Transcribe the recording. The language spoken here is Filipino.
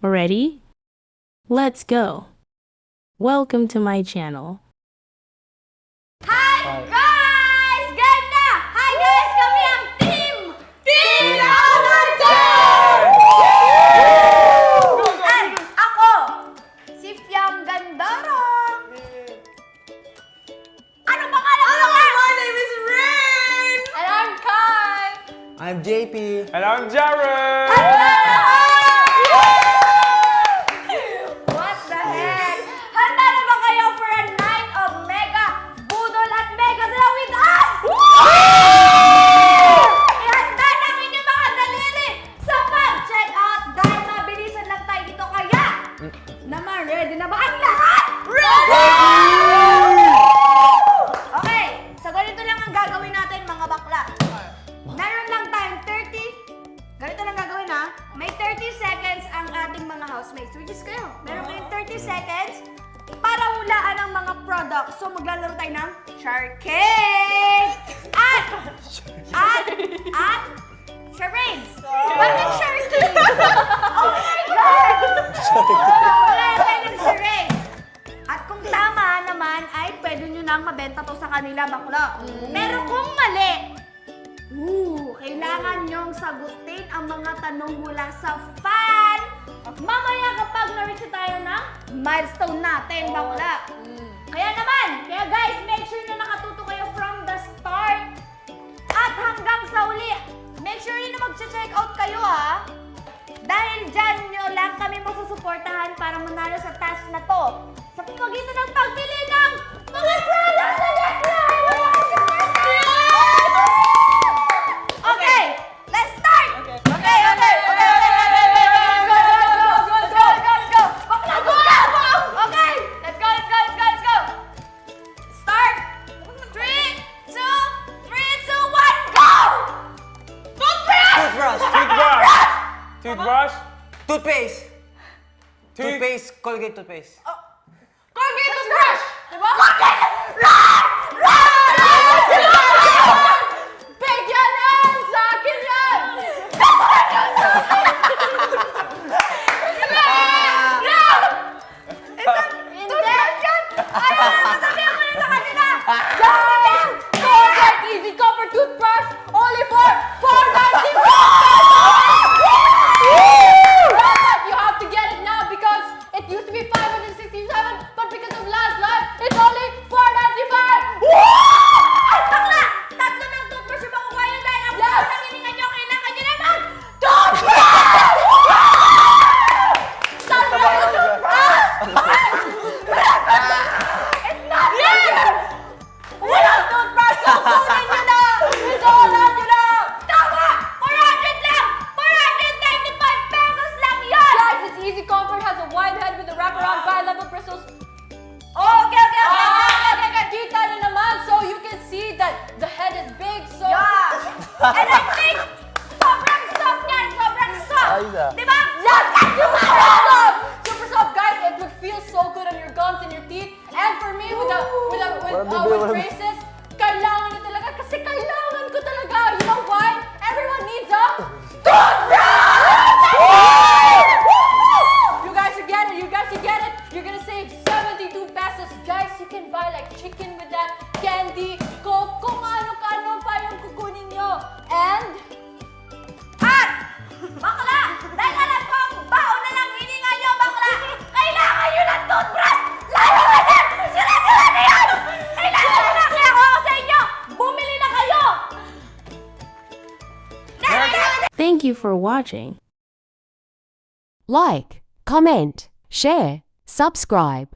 Ready? Let's go. Welcome to my channel. Hi guys! Ganda! Hi guys! Kami ang Team And ako, si Fyang Gandara. Ano pangalan mo? My name is Rain! And I'm Kai! I'm JP. And I'm Jarren! What the heck? Handa na ba kayo for a night of mega budol at mega sila with us? Ihanda namin yung mga daliri sa pag-check out dahil mabilisan lang tayo dito kaya naman ready na ba ang lahat? Ready! Okay, so ganito lang ang gagawin natin mga bakla. Meron lang tayong 30. Ganito lang gagawin ha. May 30 seconds ang ating mga housemates. Which is kayo. Meron kayong 30 seconds para hulaan ang mga products. So maglalaro tayo ng Sharkade! At charades! Bakit Sharkade? Oh my God! Maglalaro tayo ng charades. At kung tama naman ay pwede nyo nang mabenta to sa kanila bakla. Pero kung mali, kailangan nyong sagutin ang mga tanong mula sa fan. Mamaya kapag na-reach tayo ng milestone natin, bakla. Kaya guys, make sure na nakatuto kayo from the start. At hanggang sa uli, make sure na mag-check out kayo ha. Dahil dyan nyo lang kami masusuportahan para manalo sa task na to. Sa pamagitan ng pagpili ng mga products na deadline! Okay, let's start! Okay. Go! Bakla, go! Okay, let's go! Start! 3, 2, 1, go! Toothbrush! Toothbrush? Toothpaste. Toothpaste. Colgate toothpaste. Colgate toothbrush! Diba? Big yan yan! Sa akin yan! Toothbrush yan! Ayaw na masabihan ko na sa kanila! Colgate Easy Comfort Toothbrush only for $4.95! You have to get it now because it used to be $567, but because of last life, it's only $4.95! Ay, bakla! Tatlo ng toothbrush yung makukuha nyo dahil ang buwan ng hininga nyo, kailangan nyo na ng toothbrush! Tatlo ng toothbrush! It's not fair! Walang toothbrush! Kukunin nyo na! Isuulan nyo na! Tama! 400 lang! 495 pesos lang yan! Guys, this Easy Comfort has a wide head with a wraparound bi-level bristles. Okay. Kita nyo naman, so you can see that the head is big, so... Yeah! And I think, sobrang soft yan! Sobrang soft! Diba? Yes! Super soft! Super soft, guys! It would feel so good on your gums and your teeth. And for me, with braces, kailangan nyo talaga kasi kailangan ko talaga. You know why? Everyone needs a toothbrush! You guys should get it. You're gonna save 72 pesos. Guys, you can buy like chicken with that, candy, coke, kung ano-ano pa yung kukunin nyo. And, bakla! Dahil alam ko ang baon na lang hininga nyo, bakla! Kailangan nyo ng toothbrush! Lalo na yan! Sila na yan! Kailangan nyo na! Kaya ako sa inyo, bumili na kayo! Thank you for watching. Like, comment, share, subscribe.